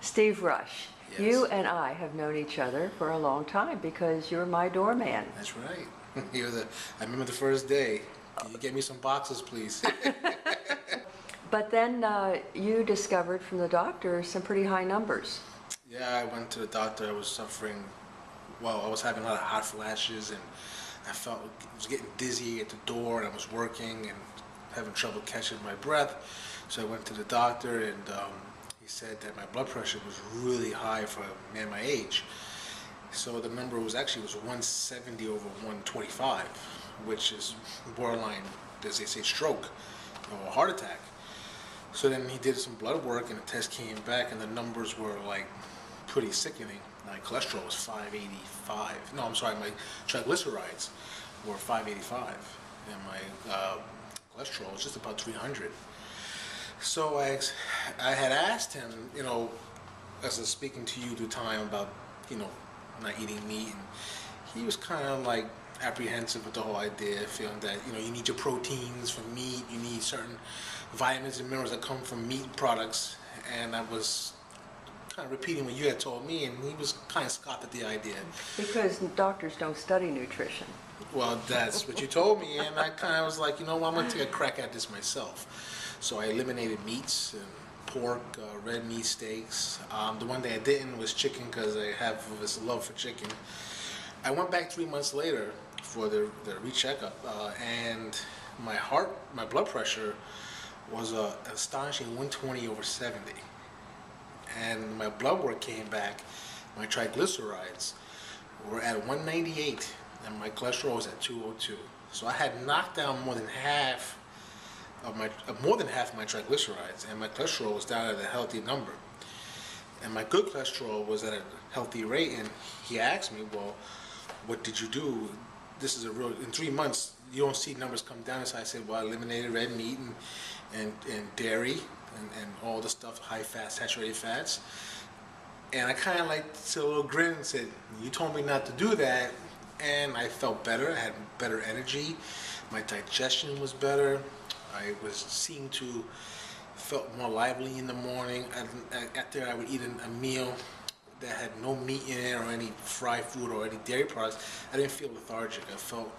Steve Rush, Yes. you and I have known each other for a long time because you're my doorman. That's right. I remember the first day. Can you get me some boxes, please? But then you discovered from the doctor some pretty high numbers. Yeah, I went to the doctor. I was suffering. Well, I was having a lot of hot flashes, and I was getting dizzy at the door, and I was working and having trouble catching my breath. So I went to the doctor, and he said that my blood pressure was really high for a man my age. So the number was 170 over 125, which is borderline, as they say, stroke or heart attack. So then he did some blood work, and the test came back, and the numbers were like pretty sickening. My cholesterol was 585. No, I'm sorry, my triglycerides were 585, and my cholesterol was just about 300. So I had asked him, as I was speaking to you at the time about, not eating meat, and he was kind of like apprehensive with the whole idea, feeling that, you need your proteins from meat, you need certain vitamins and minerals that come from meat products, and I was kind of repeating what you had told me, and he was kind of scoffed at the idea. Because doctors don't study nutrition. Well, that's what you told me, and I kind of was like, I'm going to take a crack at this myself. So I eliminated meats and pork, red meat steaks. The one day I didn't was chicken, because I have this love for chicken. I went back 3 months later for the recheckup, and my blood pressure was an astonishing 120 over 70. And my blood work came back, my triglycerides were at 198, and my cholesterol was at 202. So I had knocked down more than half of my triglycerides, and my cholesterol was down at a healthy number. And my good cholesterol was at a healthy rate, and he asked me, well, what did you do? This is in 3 months, you don't see numbers come down. So I said, well, I eliminated red meat and dairy and all the stuff, high fat, saturated fats. And I kind of said a little grin and said, you told me not to do that. And I felt better. I had better energy. My digestion was better. I felt more lively in the morning. After I would eat a meal that had no meat in it or any fried food or any dairy products, I didn't feel lethargic. I felt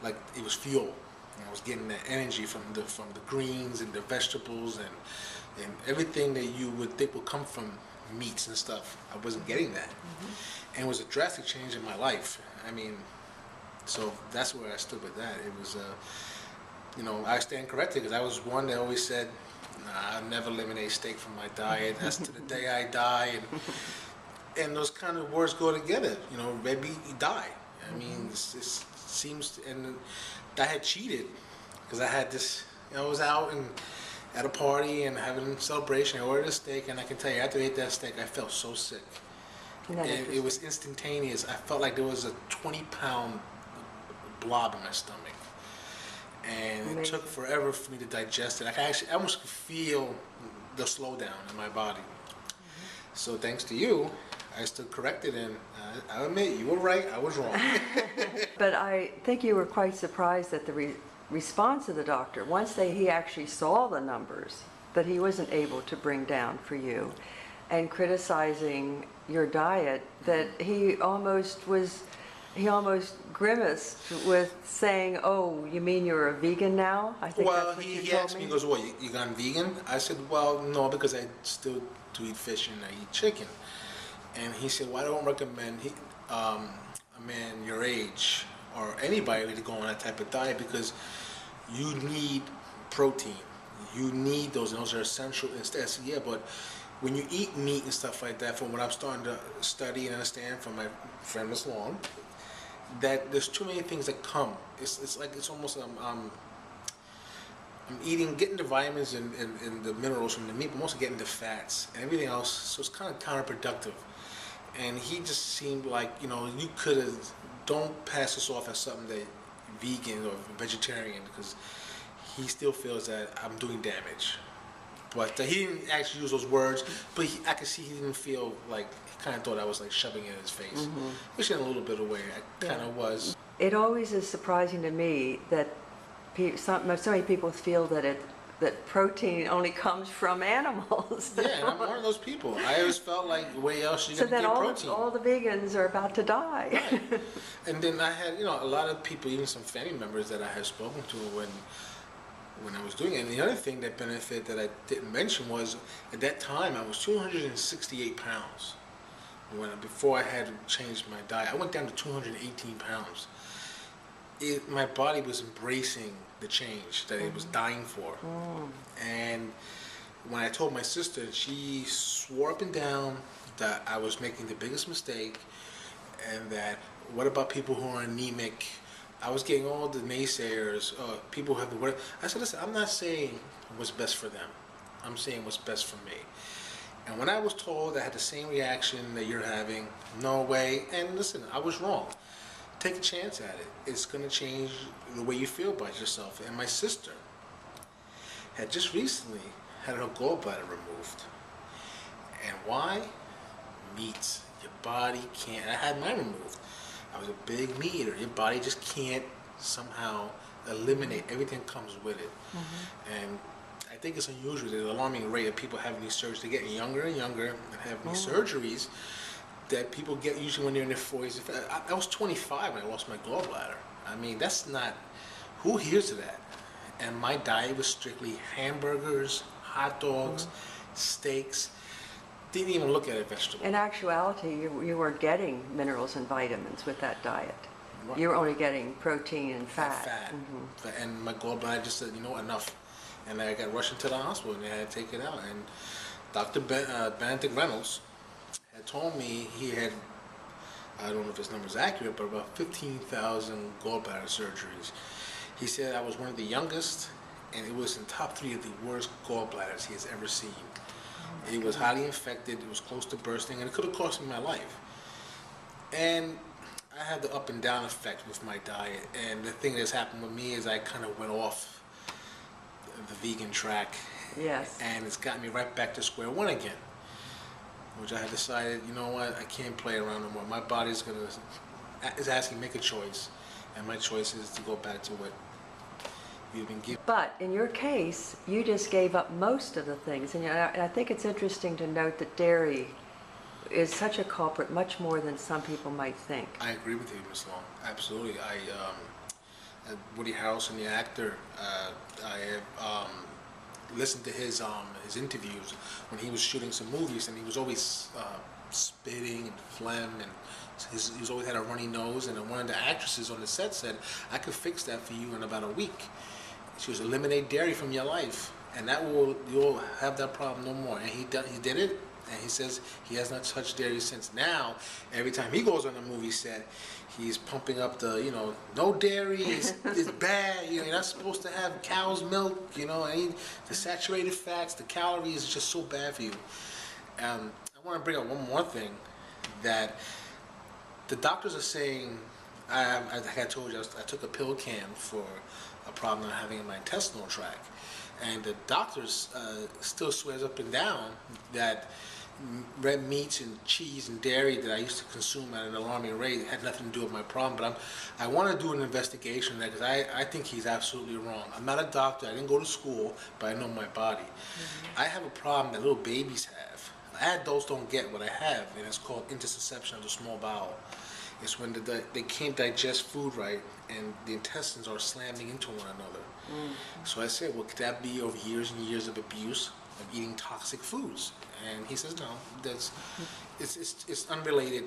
like it was fuel. And I was getting that energy from the greens and the vegetables and everything that you would think would come from meats and stuff. I wasn't getting that. Mm-hmm. And it was a drastic change in my life. So that's where I stood with that. It was, I stand corrected, because I was one that always said, nah, I'll never eliminate steak from my diet. That's to the day I die. And those kind of words go together. Red meat, you die. It seems, and I had cheated, because I had this, I was out and at a party and having a celebration. I ordered a steak, and I can tell you, after I ate that steak, I felt so sick. And it was instantaneous. I felt like there was a 20-pound blob in my stomach. And Amazing. It took forever for me to digest it. I almost could feel the slowdown in my body. Mm-hmm. So thanks to you, I stood corrected, and I admit, you were right, I was wrong. But I think you were quite surprised at the response of the doctor. Once he actually saw the numbers that he wasn't able to bring down for you, and criticizing your diet, that he almost grimaced with saying, oh, you mean you're a vegan now? I think that's what he asked me, he goes, well, you gone vegan? I said, well, no, because I still do eat fish and I eat chicken. And he said, well, I don't recommend a man your age or anybody to go on that type of diet, because you need protein. You need those, and those are essential. Instead, I said, yeah, but when you eat meat and stuff like that, from what I'm starting to study and understand from my friend Ms. Long, that there's too many things that come. It's almost I'm getting the vitamins and the minerals from the meat, but mostly getting the fats and everything else. So it's kind of counterproductive. And he just seemed like, you could have, don't pass this off as something that vegan or vegetarian, because he still feels that I'm doing damage. But he didn't actually use those words, but I could see he didn't feel like, he kind of thought I was like shoving it in his face, mm-hmm. which in a little bit of way I kind of was. It always is surprising to me that so many people feel that that protein only comes from animals. Yeah, and I'm one of those people. I always felt like, where else you So gonna then get protein? all the vegans are about to die. Right. And then I had, a lot of people, even some family members that I had spoken to when I was doing it. And the other thing that benefit that I didn't mention was, at that time I was 268 pounds. Before I had changed my diet, I went down to 218 pounds. My body was embracing the change that it was dying for. And when I told my sister, she swore up and down that I was making the biggest mistake, and that what about people who are anemic? I was getting all the naysayers, people who have the word. I said, listen, I'm not saying what's best for them. I'm saying what's best for me. And when I was told I had the same reaction that you're having, no way, and listen, I was wrong. Take a chance at it. It's going to change the way you feel about yourself. And my sister had just recently had her gallbladder removed. And why? Meat. Your body can't. I had mine removed. I was a big meat eater. Your body just can't somehow eliminate everything that comes with it. And I think it's unusual, the alarming rate of people having these surgeries. They're getting younger and younger and having these surgeries that people get usually when they're in their 40s. I was 25 when I lost my gallbladder. I mean, that's not, who hears of that? And my diet was strictly hamburgers, hot dogs, steaks. Didn't even look at a vegetable. In actuality, you weren't getting minerals and vitamins with that diet. Right. You were only getting protein and fat. And my gallbladder just said, enough. And I got rushed into the hospital and they had to take it out. And Dr. Benedict Reynolds had told me he had, I don't know if his number is accurate, but about 15,000 gallbladder surgeries. He said I was one of the youngest, and it was in top 3 of the worst gallbladders he has ever seen. It was highly infected, it was close to bursting, and it could have cost me my life. And I had the up and down effect with my diet, and the thing that's happened with me is I kind of went off the vegan track. Yes. And it's got me right back to square one again, which I had decided, you know what, I can't play around no more. My body's is asking me to make a choice, and my choice is to go back to what you've been given. But in your case, you just gave up most of the things. And I think it's interesting to note that dairy is such a culprit, much more than some people might think. I agree with you, Ms. Long. Absolutely. Woody Harrelson, the actor, I have listened to his interviews when he was shooting some movies, and he was always spitting and phlegm, and he's always had a runny nose. And one of the actresses on the set said, "I could fix that for you in about a week." She was, eliminate dairy from your life, and you'll have that problem no more. And he did it, and he says he has not touched dairy since. Now, every time he goes on a movie set, he's pumping up the, no dairy, it's bad, you're not supposed to have cow's milk, and the saturated fats, the calories is just so bad for you. I want to bring up one more thing, that the doctors are saying, like I told you, I took a pill can for a problem I'm having in my intestinal tract, and the doctors still swears up and down that red meats and cheese and dairy that I used to consume at an alarming rate had nothing to do with my problem. But I want to do an investigation of that, because I think he's absolutely wrong. I'm not a doctor, I didn't go to school, but I know my body. I have a problem that little babies have. Adults don't get what I have, and it's called intussusception of the small bowel. It's when they can't digest food right, and the intestines are slamming into one another. So I said, well, could that be over years and years of abuse of eating toxic foods? And he says, no, it's unrelated.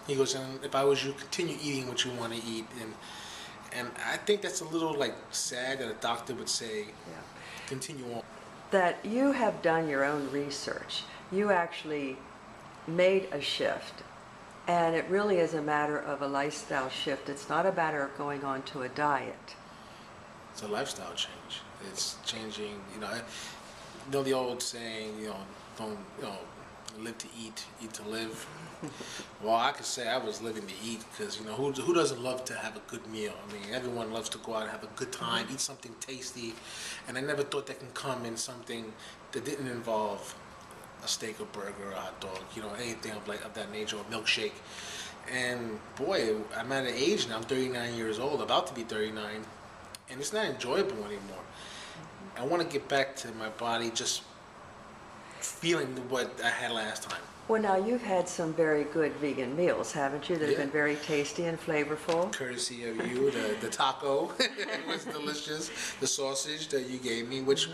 He goes, and if I was you, continue eating what you want to eat. And I think that's a little sad that a doctor would say, continue on. That you have done your own research. You actually made a shift. And it really is a matter of a lifestyle shift. It's not a matter of going on to a diet. It's a lifestyle change. It's changing, the old saying, don't, live to eat, eat to live. Well, I could say I was living to eat, because, who doesn't love to have a good meal? I mean, everyone loves to go out and have a good time, eat something tasty, and I never thought that can come in something that didn't involve a steak or burger or a hot dog, anything of that nature, or a milkshake. And boy, I'm at an age now, I'm 39 years old, about to be 39, and it's not enjoyable anymore. I want to get back to my body just feeling what I had last time. Well, now you've had some very good vegan meals, haven't you? That have Yeah. been very tasty and flavorful. Courtesy of you, the taco it was delicious. The sausage that you gave me, which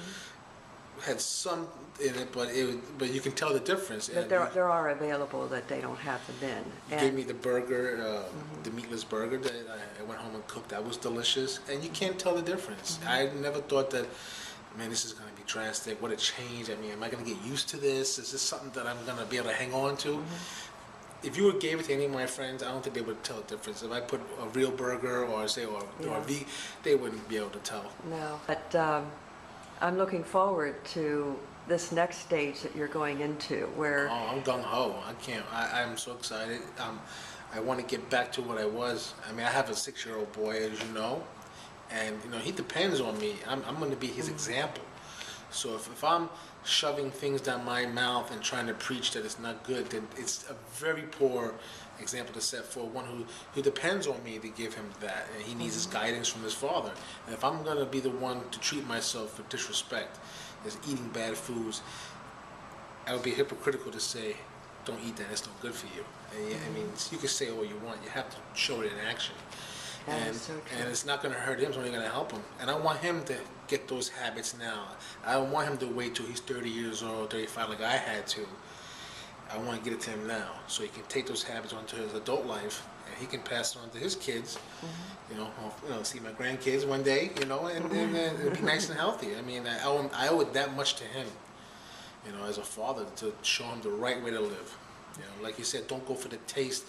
had some in it, but you can tell the difference. But And there are available that they don't have them in. you gave me the burger, the meatless burger that I went home and cooked. That was delicious, and you can't tell the difference. I never thought that, man, this is going to be drastic. What a change. I mean, am I going to get used to this? Is this something that I'm going to be able to hang on to? If you would gave it to any of my friends, I don't think they would tell the difference. If I put a real burger or vegan, they wouldn't be able to tell. No, but I'm looking forward to this next stage that you're going into, where Oh, I'm gung ho. I can't. I'm so excited. I want to get back to what I was. I mean, I have a 6-year-old boy, as you know, and he depends on me. I'm going to be his example. So if I'm shoving things down my mouth and trying to preach that it's not good, then it's a very poor example to set for one who depends on me to give him that, and he needs his guidance from his father. And if I'm going to be the one to treat myself with disrespect as eating bad foods, I would be hypocritical to say, don't eat that, it's not good for you. And I mean, you can say all you want, you have to show it in action. That And, is so true. and it's not going to hurt him, it's only going to help him. And I want him to get those habits now. I don't want him to wait till he's 30 years old, 35 like I had to. I want to get it to him now, so he can take those habits onto his adult life, and he can pass it on to his kids. I'll see my grandkids one day, and it'll be nice and healthy. I mean, I owe it that much to him, as a father, to show him the right way to live. Like you said, don't go for the taste,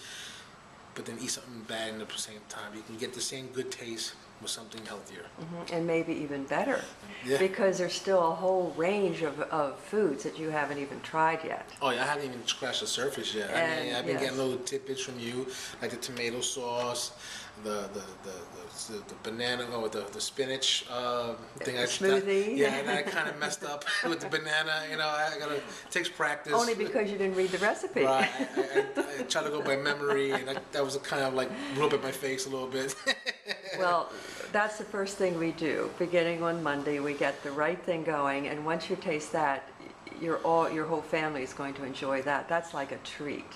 but then eat something bad at the same time. You can get the same good taste with something healthier. and maybe even better, Yeah. because there's still a whole range of foods that you haven't even tried yet. Oh yeah, I haven't even scratched the surface yet. I mean, And, I've been yes. getting little tidbits from you, like the tomato sauce, the banana, or the spinach thing. The smoothie. Yeah, and I kind of messed up with the banana. It takes practice. Only because you didn't read the recipe. Right, I try to go by memory, and that was kind of like rub at my face a little bit. Well, that's the first thing we do. Beginning on Monday, we get the right thing going, and once you taste that, your whole family is going to enjoy that. That's like a treat.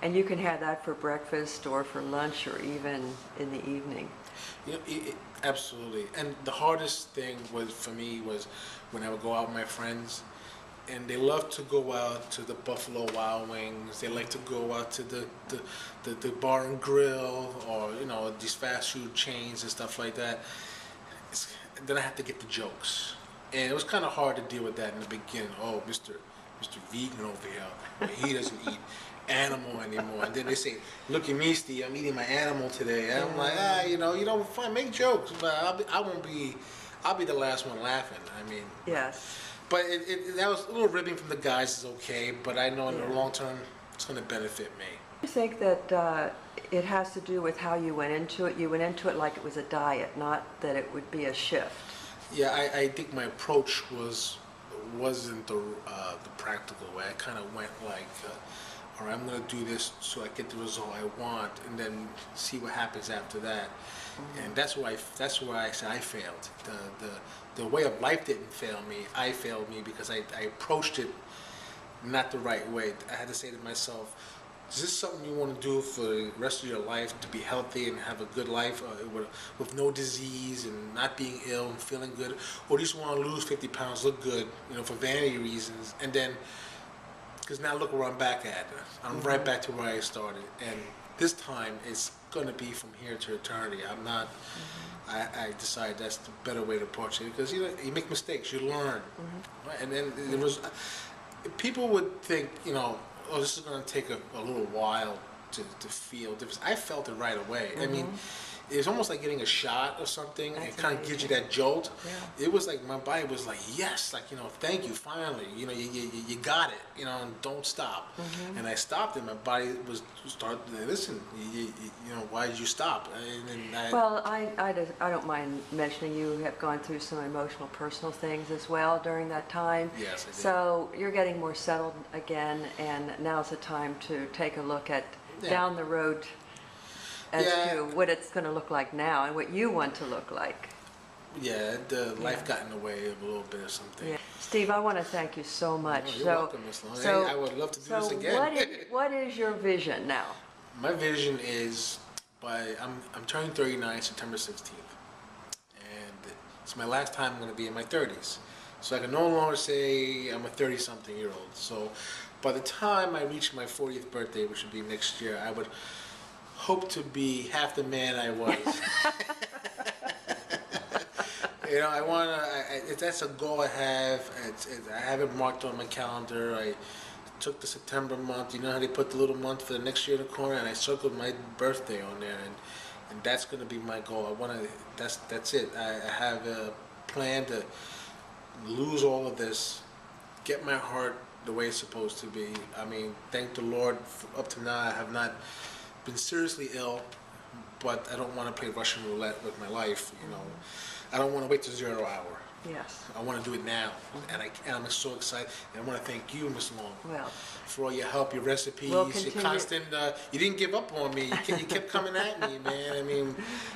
And you can have that for breakfast or for lunch or even in the evening. Absolutely. And the hardest thing for me was when I would go out with my friends, and they love to go out to the Buffalo Wild Wings. They like to go out to the bar and grill, or these fast food chains and stuff like that. Then I have to get the jokes, and it was kind of hard to deal with that in the beginning. Oh, Mr. Vegan over here, he doesn't eat animal anymore. And then they say, "Look at me, Steve. I'm eating my animal today." And I'm like, fine, make jokes, but I'll be the last one laughing. I mean, Yes. but that was a little ribbing from the guys is okay, but I know in the long term it's going to benefit me. I think that it has to do with how you went into it. You went into it like it was a diet, not that it would be a shift. Yeah, I think my approach wasn't the practical way. I kind of went like, all right, I'm going to do this so I get the result I want, and then see what happens after that. And that's where I said I failed. The way of life didn't fail me. I failed me because I approached it not the right way. I had to say to myself, is this something you want to do for the rest of your life, to be healthy and have a good life with no disease and not being ill and feeling good? Or do you just want to lose 50 pounds, look good, for vanity reasons? And then, because now look where I'm back at. I'm right back to where I started. And this time it's going to be from here to eternity. I'm not... I decided that's the better way to approach it, because you make mistakes, you learn, right? And then there was people would think, oh, this is going to take a little while to feel difference. I felt it right away. I mean, it's almost like getting a shot or something. That's it kind of gives you amazing. that jolt. Yeah. It was like my body was like, yes, like thank you, finally. You got it. And don't stop. And I stopped, and my body started. Listen, why did you stop? Well, I don't mind mentioning you have gone through some emotional, personal things as well during that time. Yes, I did. So you're getting more settled again, and now's the time to take a look at down the road as to what it's going to look like now and what you want to look like. Yeah, the life got in the way of a little bit or something. Yeah. Steve, I want to thank you so much. Oh, you're welcome, Miss Long. Hey, I would love to do this again. What is your vision now? My vision is I'm turning 39 September 16th, and it's my last time I'm going to be in my 30s. So I can no longer say I'm a 30-something-year-old. So by the time I reach my 40th birthday, which would be next year, I would hope to be half the man I was. You know, I want to. That's a goal I have. I have it marked on my calendar. I took the September month. You know how they put the little month for the next year in the corner, and I circled my birthday on there, and that's going to be my goal. I want to. That's it. I have a plan to lose all of this, get my heart the way it's supposed to be. I mean, thank the Lord. Up to now, I have not been seriously ill, but I don't want to play Russian roulette with my life. You know. I don't want to wait till 0 hour. Yes. I want to do it now, and I'm so excited. And I want to thank you, Ms. Long, Well, for all your help, your recipes, we'll your constant. You didn't give up on me. You kept coming at me, man. I mean,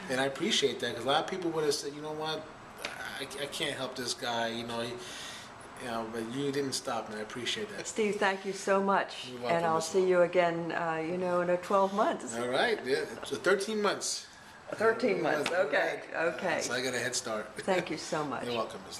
and I appreciate that because a lot of people would have said, you know what, I can't help this guy. You know, but you didn't stop, and I appreciate that. Steve, thank you so much. You're welcome, And I'll Ms. see you again, in 12 months. All right, yeah, so 13 months. 13 months, okay, All right. okay. So I got a head start. Thank you so much. You're welcome, Ms. Long.